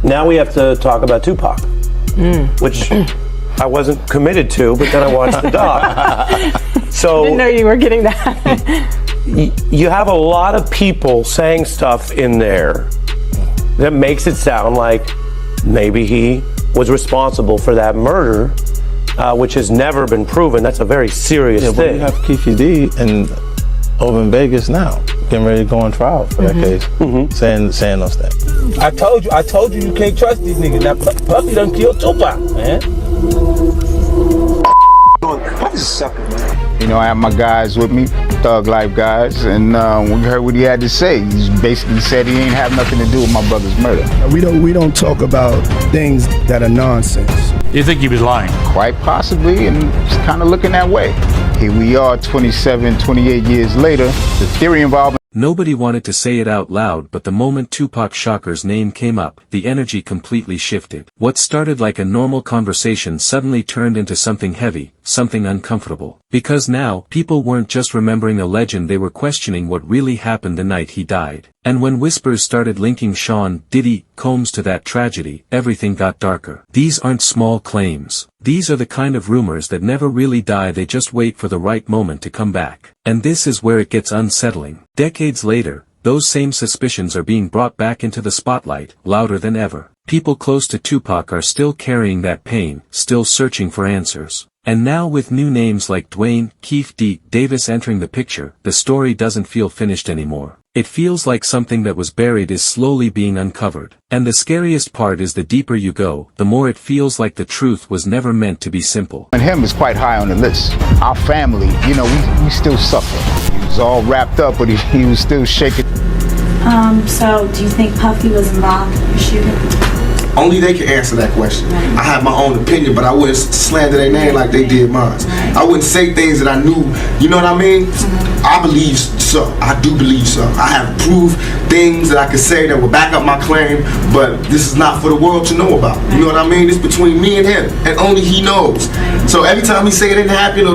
Now we have to talk about Tupac, which I wasn't committed to, but then I watched the doc. So Didn't know you were getting that. you have a lot of people saying stuff in there that makes it sound like maybe he was responsible for that murder, which has never been proven. That's a very serious thing. But you have Keefe D and over in Vegas now, getting ready to go on trial for that case, saying those things. I told you can't trust these niggas. Now Puffy done killed Tupac, man. Puffy's a sucker, man. You know, I have my guys with me, Thug Life guys, and we heard what he had to say. He basically said he ain't have nothing to do with my brother's murder. We don't talk about things that are nonsense. You think he was lying? Quite possibly, and it's kind of looking that way. Here we are 27, 28 years later. The theory involving Nobody wanted to say it out loud, but the moment Tupac Shakur's name came up, the energy completely shifted. What started like a normal conversation suddenly turned into something heavy, something uncomfortable. Because now, people weren't just remembering a legend, they were questioning what really happened the night he died. And when whispers started linking Sean Diddy Combs to that tragedy, everything got darker. These aren't small claims. These are the kind of rumors that never really die, they just wait for the right moment to come back. And this is where it gets unsettling. Decades later, those same suspicions are being brought back into the spotlight, louder than ever. People close to Tupac are still carrying that pain, still searching for answers. And now with new names like Dwayne, Keefe D. Davis entering the picture, the story doesn't feel finished anymore. It feels like something that was buried is slowly being uncovered. And the scariest part is the deeper you go, the more it feels like the truth was never meant to be simple. and him is quite high on the list. Our family, you know, we still suffer. He was all wrapped up, but he was still shaking. So do you think Puffy was involved in the shooting? Only they can answer that question. I have my own opinion, but I wouldn't slander their name like they did mine. I wouldn't say things that I knew, you know what I mean? I believe so. I do believe so. I have proved things that I could say that will back up my claim, but this is not for the world to know about. You know what I mean? It's between me and him, and only he knows. So every time he say it didn't happen, or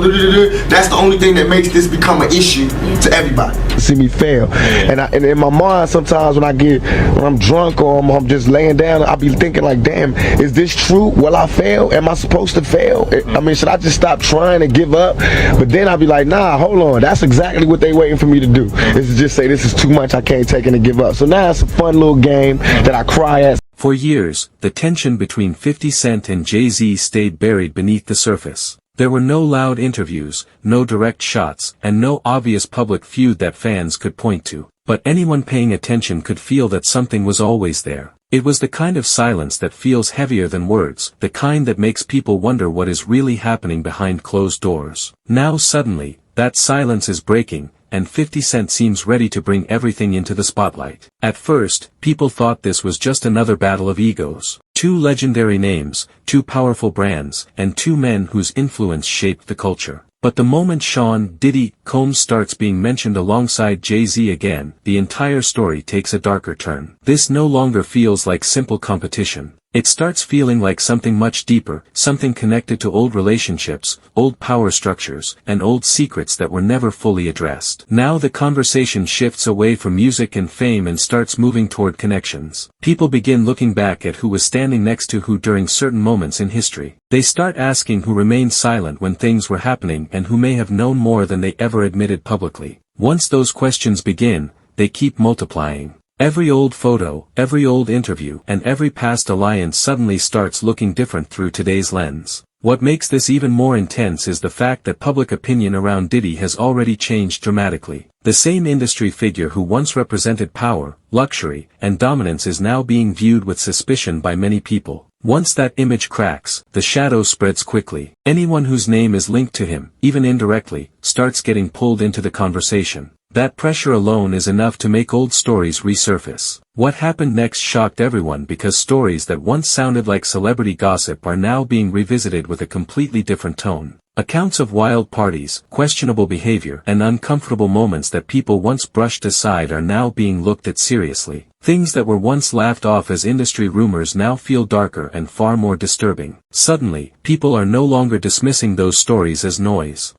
that's the only thing that makes this become an issue to everybody. See me fail, and in my mind sometimes when I'm drunk or I'm just laying down, I'll be thinking like, damn, is this true? Will I fail? Am I supposed to fail? I mean, should I just stop trying to give up? But then I'll be like, nah, hold on, that's exactly what they waiting for me to do, is to just say this is too much, I can't take it and give up. So now it's a fun little game that I cry at. For years, the tension between 50 Cent and Jay-Z stayed buried beneath the surface. There were no loud interviews, no direct shots, and no obvious public feud that fans could point to. But anyone paying attention could feel that something was always there. It was the kind of silence that feels heavier than words, the kind that makes people wonder what is really happening behind closed doors. Now suddenly, that silence is breaking, and 50 Cent seems ready to bring everything into the spotlight. At first, people thought this was just another battle of egos. Two legendary names, two powerful brands, and two men whose influence shaped the culture. But the moment Sean Diddy Combs starts being mentioned alongside Jay-Z again, the entire story takes a darker turn. This no longer feels like simple competition. It starts feeling like something much deeper, something connected to old relationships, old power structures, and old secrets that were never fully addressed. Now the conversation shifts away from music and fame and starts moving toward connections. People begin looking back at who was standing next to who during certain moments in history. They start asking who remained silent when things were happening and who may have known more than they ever admitted publicly. Once those questions begin, they keep multiplying. Every old photo, every old interview, and every past alliance suddenly starts looking different through today's lens. What makes this even more intense is the fact that public opinion around Diddy has already changed dramatically. The same industry figure who once represented power, luxury, and dominance is now being viewed with suspicion by many people. Once that image cracks, the shadow spreads quickly. Anyone whose name is linked to him, even indirectly, starts getting pulled into the conversation. That pressure alone is enough to make old stories resurface. What happened next shocked everyone because stories that once sounded like celebrity gossip are now being revisited with a completely different tone. Accounts of wild parties, questionable behavior, and uncomfortable moments that people once brushed aside are now being looked at seriously. Things that were once laughed off as industry rumors now feel darker and far more disturbing. Suddenly, people are no longer dismissing those stories as noise.